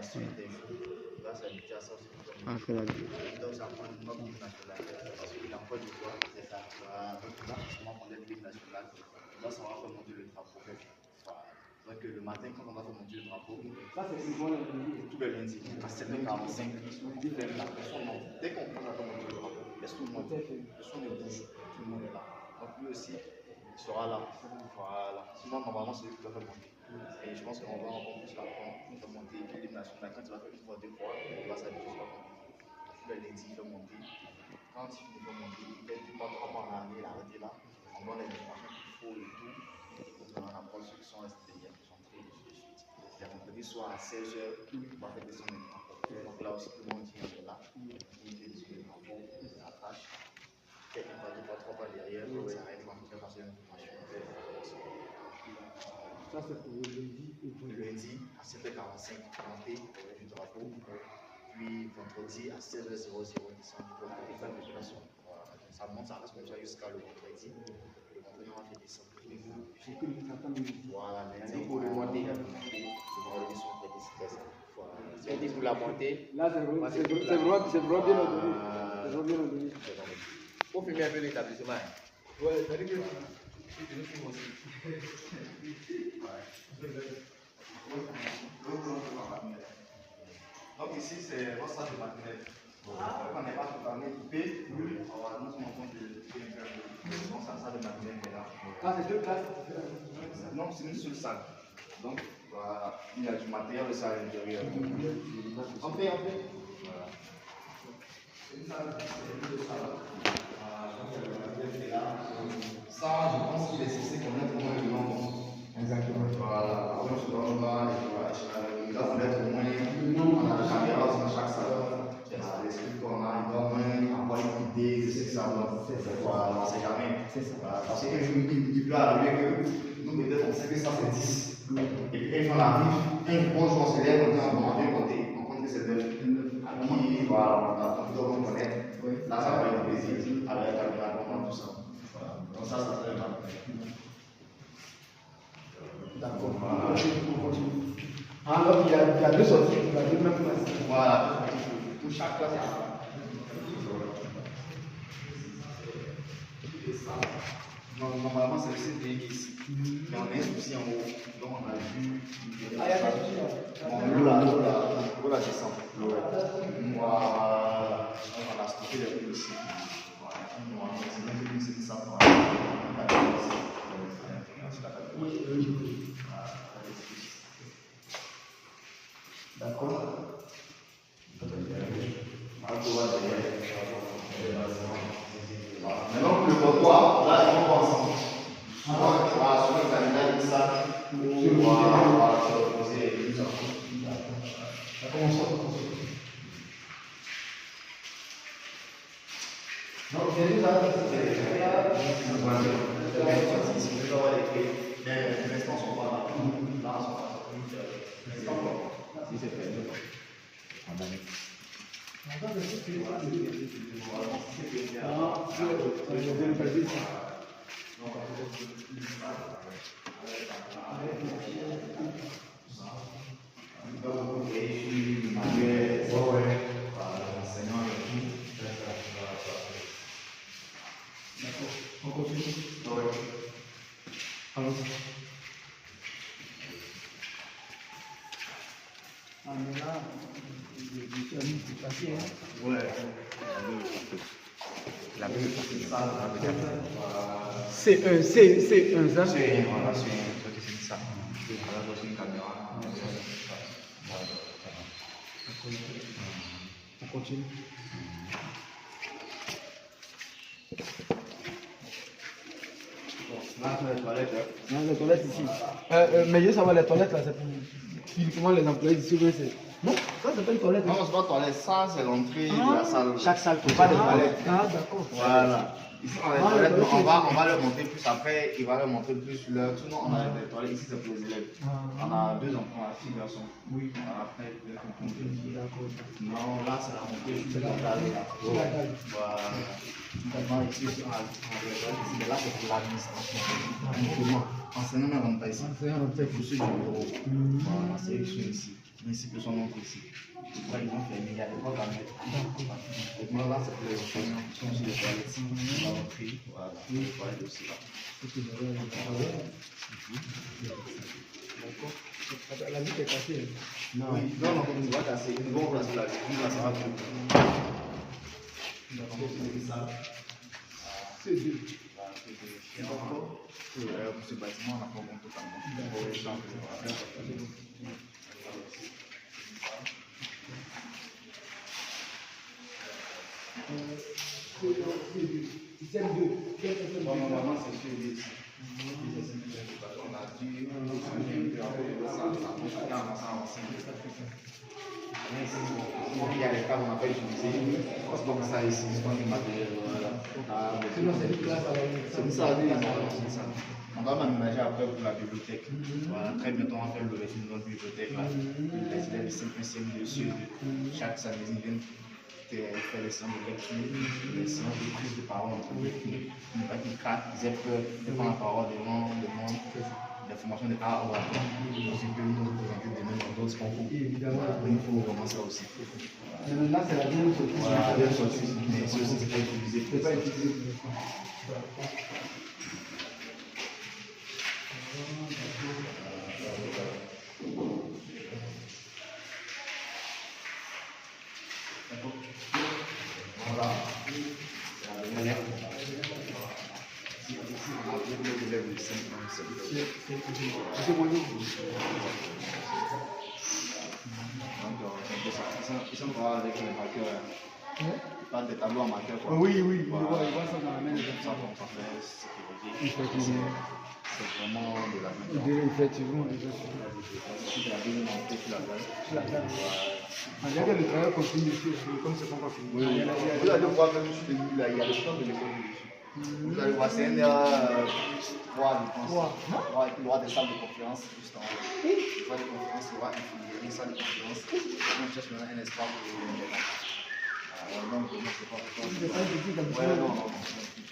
formation interview. Grâce à l'UTIAS, aussi, Ah, c'est la vie. donc ça prend notre équipe nationale. Parce qu'il est en Côte d'Ivoire, c'est ça. Donc il va forcément prendre l'équipe nationale. Il va savoir faire monter le drapeau. Donc le matin, quand on va faire monter le drapeau, ça c'est souvent le lundi. Tous les lundis, à 7h45, personne monte. Dès qu'on prend la monter le drapeau, personne monte. Personne ne bouge. Tout le monde est là. Donc lui aussi, il sera là. Voilà. Sinon, normalement, c'est lui qui doit faire monter. Et je pense qu'on va encore plus l'apprendre. Il va monter l'équipe nationale. Quand il va faire une fois, deux fois, il va s'habituer à monter. Tous les lundis, il va monter. Quand il finit de monter, il fait 2 pas, 3 pas en arrière, il a arrêté là. On donne les informations qu'il faut et tout. Et pour qu'on approche ceux qui sont restés hier, qui sont très de suite. Les vendredis soir à 16h, on va faire descendre les drapeaux. Donc là aussi, tout le monde vient de là. Il fait descendre les drapeaux, il attache. Il fait 1 pas, 2 pas, 3 pas derrière, il s'arrête là, il va passer l'information. Ça, c'est pour le lundi. Le lundi à 7h45, monter du drapeau. Puis vendredi à 16h00, descendre pour faire l'opération. Voilà. Ça monte, ça reste comme ça jusqu'à le vendredi. Le vendredi, on va faire descendre. Voilà, lundi pour le montée, il y a le montée. Le vendredi, on fait des stress. Voilà. Lundi pour la montée. Là, c'est vraiment bien ordonné. C'est vraiment bien ordonné. Faut filmer un peu l'établissement. Ouais, ça dit que Je nous filme aussi. Donc ici c'est votre salle de maternelle. On n'est pas totalement équipé. Nous sommes en train de faire la salle de maternelle qui est là. ah, c'est 2 classes. Non, c'est une seule salle. Donc voilà, il y a du matériel aussi à l'intérieur. On fait. Voilà. C'est une salle, c'est une salle. Ça, je pense qu'il est censé connaître au moins le nom. Exactement. Voilà. Après, je dois là, il doit connaître au moins le nom. On a la caméra dans chaque salon. Il y a les trucs qu'on a, il doit au moins avoir une idée de ce que ça doit. Voilà, on ne sait jamais. C'est ça. Voilà. Parce qu'il peut arriver que nous, peut-être, on sait que ça c'est 10. Et puis, quand on arrive, un gros jour, on se lève, on a bien compté. On compte que c'est 9. Qui, voilà, on doit connaître. Là, ça va être plaisir. Avec la caméra, on tout ça. Donc ça serait mal. D'accord. On continue. Alors, il y a 2 sorties. Il y a 2 mêmes classes. Voilà. Pour chaque classe, il y a normalement, c'est le CPI qui est ici. Mais on a un souci en haut. Donc, on a vu. Ah, il y a pas de souci là. Voilà, je sens. Voilà. On a stocké les trucs ici. Voilà. C'est même que c'est ça. D'accord. Maintenant, le pourquoi, là, ils vont pas ensemble. Voilà, sur le candidat, il ça, on va poser les ça. Ça commence à non, c'est là. Les restants sont pas là. Là, ils sont pas là. Si c'est fait, On continue. Allons-y. Ah, mais là, c'est passé, hein? Ouais. La même C'est un, ça? C'est voilà, c'est ça. Voilà, dans une caméra. On continue. Là, c'est les toilettes. Non, les toilettes ici. Mais je sais savoir, les toilettes là, c'est pour uniquement les employés d'ici. Non, ça c'est pas une toilette. Non, c'est pas toilette, ça c'est l'entrée de la salle. Chaque salle, pas de toilette. Ah, d'accord. Voilà. Ici, on a des toilettes, on va leur montrer plus après, il va leur montrer plus leur. Tout le monde, on a des toilettes, ici c'est pour les élèves. On a 2 enfants, 6 garçons. Oui. Après, d'accord. Non, là c'est la montée, c'est la dalle là. Voilà. Maintenant, ici, c'est là c'est pour l'administration. Enseignants ne rentrent pas ici. Enseignants rentrent pour ceux du bureau. Voilà, c'est eux qui sont ici. principes sont montrés ici. Par exemple, il y a des portes à mettre. Maintenant, là, c'est pour les enfants. Ce sont aussi des toilettes. On va rentrer. Voilà. Les toilettes aussi là. La vitre est cassée. Non, oui, non, non, on va casser. Nous allons placer la vitre. Là, ça va plus. C'est deux. Pour ce bâtiment, on n'a pas bon totalement. On va changer. Normalement, c'est celui-ci. On a dû il y a les câbles qu'on n'a pas utilisés. C'est comme ça ici, c'est pas du matériel. C'est ça. On va m'aménager après pour la bibliothèque. Voilà, très bientôt on va faire l'ouverture de notre bibliothèque. Les élèves de dessus, chaque samedi, ils viennent faire les séances de lecture, les séances de prise de parole. Ne pas qu'ils craquent, ils aient peur de prendre la parole devant le monde. La formation de art oratoire, c'est que nous représenter des mêmes dans d'autres concours. Évidemment, il faut vraiment ça aussi. Là, c'est la deuxième sortie. Voilà, la deuxième sortie, mais ceci, c'est pas utilisé. C'est pas utilisé. Voilà. Ils sont droits avec les marqueurs. Ils parlent des tableaux en marqueur. Oui, oui, voilà. Ils voient ça dans la main. Ça, on fait sécurité. C'est vraiment de la main. Effectivement. Si la ville on fait sur la base. Il y a que le travail continue ici, comme c'est pas fini. Oui, vous allez voir même sur le mur là, il y a le plan de l'école dessus. Vous allez voir, c'est un des 3, je pense. Il y aura des salles de conférence juste en haut. Il y aura des conférences, il y aura une salle de conférence. On cherche maintenant un espace pour les gens. Donc, je ne sais pas pourquoi. Ouais, non, non.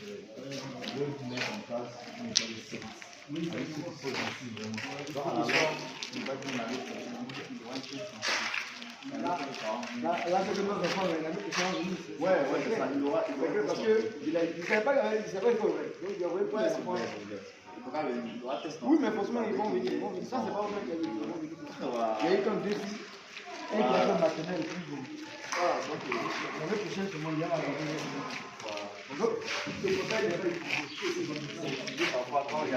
Je vais mettre en place une école de service. Avec ce qu'il faut ici, vraiment. Donc, alors, il va dire la liste, il va être Là, c'est que nos enfants, il a mis que ça en ligne. Ouais, c'est ça. Il aura. Parce qu'il ne savait pas qu'il faut ouvrir. Donc, il a ouvert pour les enfants. Il aura testé. Oui, mais forcément, ils vont venir. Ça, c'est pas vrai qu'ils vont venir. Il y a eu comme 2 filles. Un qui a fait maternelle et puis bon. Voilà, donc l'année prochaine, tout le monde ira à la donc, le conseil n'est pas utilisé. Parfois, quand il y a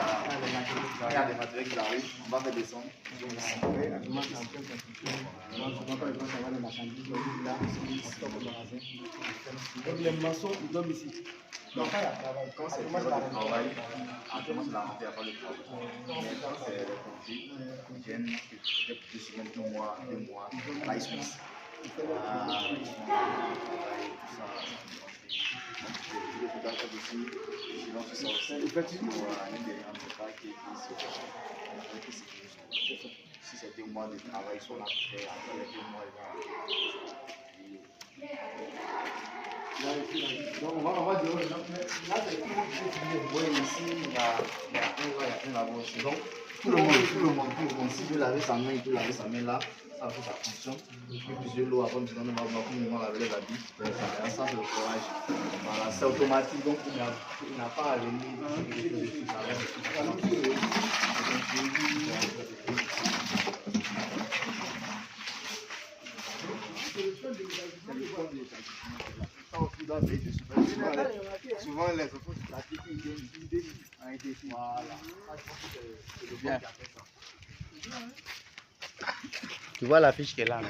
des matériels qui arrivent, on va faire descendre. Donc, les maçons, ils dorment ici. Donc, quand c'est le travail, actuellement, c'est la rentrée avant le travail. Mais quand c'est le conflit, ils viennent peut-être 2 semaines, 2 mois, là, ils sont ici. Si c'est 2 mois de travail, ils sont là pour faire. Après les 2 mois, donc on va dire, là c'est tout le monde qui oui, ici il y a un lavabo aussi. Donc tout le monde, s'il veut laver sa main, il peut laver sa main là, ça fait sa fonction. Il peut plusieurs l'eau avant de donner ma main pour laver les habits. Ça c'est le forage. Voilà, c'est automatique, donc il n'a pas à venir dessus. souvent les enfants qui pratiquent, ils viennent ici. Voilà. C'est le bien qui a fait ça. Tu vois la fiche qu'elle a là.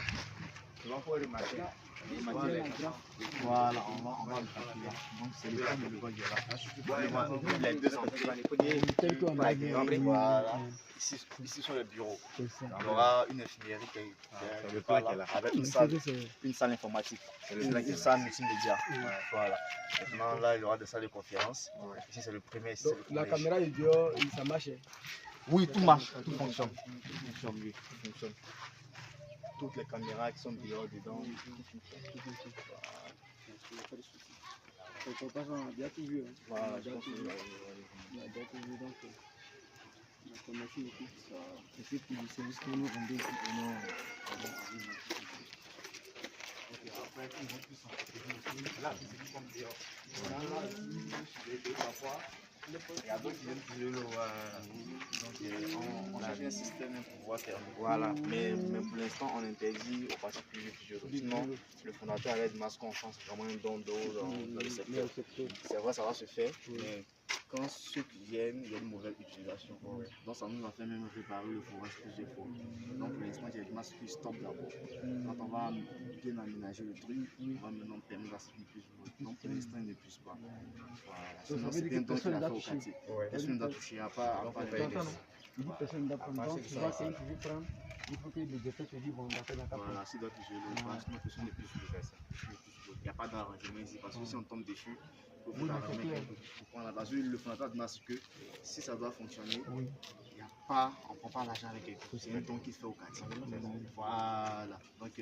Tu vas pouvoir le marquer. Voilà, on va le faire. Donc c'est le temps de le voir là. Les 2 sont par exemple, voilà. Ici sont les bureaux. Il y aura une infirmerie qui est avec une salle informatique, une salle multimédia. Voilà. Maintenant là, il y aura des salles de conférence. Ici c'est le premier. La caméra est dehors, ça marche. Oui, tout marche, tout fonctionne. Tout fonctionne. Toutes les caméras qui sont dehors, dedans, tout fonctionne. On a déjà tout vu. Voilà, On a déjà tout vu. Donc, Merci beaucoup. Merci pour le service que nous rendez ici. Après, ils vont plus s'en là, c'est qui comme dire. Parfois, il y a d'autres qui viennent plus de l'eau. Donc, on a fait un système pour pouvoir faire. Voilà, mais pour l'instant, on interdit aux particuliers de l'eau. Sinon, le fondateur Alain Mascon, je pense vraiment un don d'eau dans le secteur. C'est vrai, ça va se faire, mais quand ceux qui viennent, il y a une mauvaise utilisation. Donc, ça nous a fait même réparer le forage plusieurs fois. Donc, pour l'instant, il y a des masses qui stoppent d'abord. Quand on va bien aménager le truc, on va maintenant permettre à ce qu'il puisse jouer. Donc, pour l'instant, il ne puisse pas. Voilà. Sinon, c'est un don qu'il a fait au quartier. Personne ne doit toucher, à part les personne ne doit prendre. Donc, tu vois, c'est que je prends. Il faut que les défaites se disent, bon, on va faire la carte. voilà, s'il doit toucher l'eau, sinon personne ne peut toucher ça. Il n'y a pas d'arrangement ici, parce que si on tombe dessus, il faut prendre parce que le fondateur dit que si ça doit fonctionner, on ne prend pas l'argent avec quelqu'un. C'est un don qui se fait au quartier. Voilà. Donc,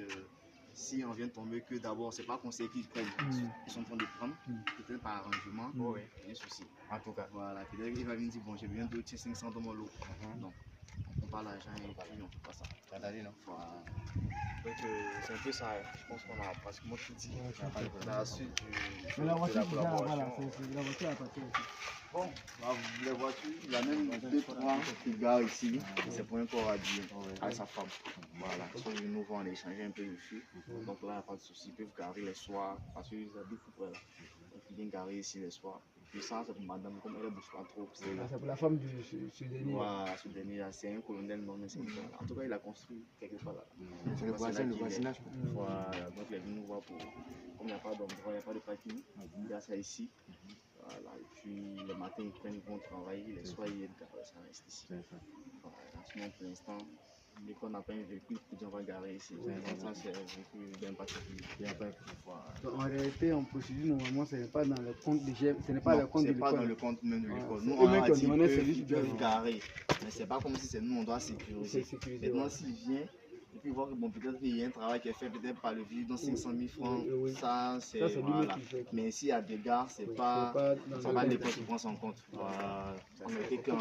si on vient de tomber que d'abord, c'est pas conseiller qu'ils prennent, ils sont en train de prendre, peut-être par arrangement, il y a un souci. En tout cas, voilà, peut-être qu'il va venir dire, bon, j'ai besoin de 500 dans mon lot. Donc, on ne prend pas l'argent et puis on ne fait pas ça. Voilà. Donc, c'est un peu ça, je pense qu'on a pratiquement tout dit. La suite Mais la voiture, de la collaboration. c'est la voiture à partir aussi. Bon, les voitures, il y a même 2-3 qui garent ici. C'est pour un corps à dire avec sa femme. Voilà, ils sont venus nous voir, on a échangé un peu dessus. Donc là, il n'y a pas de souci. Ils peuvent garer les soirs parce qu'ils habitent tout près là. Donc ils viennent garer ici les soirs. Puis ça, c'est pour madame, comme elle ne bouge pas trop. C'est pour la femme du Sudani. Voilà, ce dernier, c'est un colonel, non, mais c'est en tout cas, il a construit quelque part là. C'est le voisinage. Voilà, donc il est venu nous voir pour. Comme il n'y a pas d'endroit, il n'y a pas de parking, il y a ça ici. Voilà, et puis le matin, ils vont travailler, les soirs, ils viennent garer, ça reste ici. Voilà, sinon, pour l'instant, dès qu'on n'a pas un véhicule, on va garer ici. Ça, c'est un véhicule bien particulier. En réalité, en procédure, normalement, ce n'est pas dans le compte de GM, ce n'est pas le compte de l'école. Ce n'est pas dans le compte même de l'école. Nous, on a dit qu'ils peuvent garer, mais ce n'est pas comme si c'est nous, on doit sécuriser. Maintenant, s'il vient, et puis voir que bon, peut-être qu'il y a un travail qui est fait peut-être par le vieux dans 500 000 francs, ça c'est voilà. Mais s'il y a des gars, c'est pas l'école qui prend son compte. Voilà. On était qu'en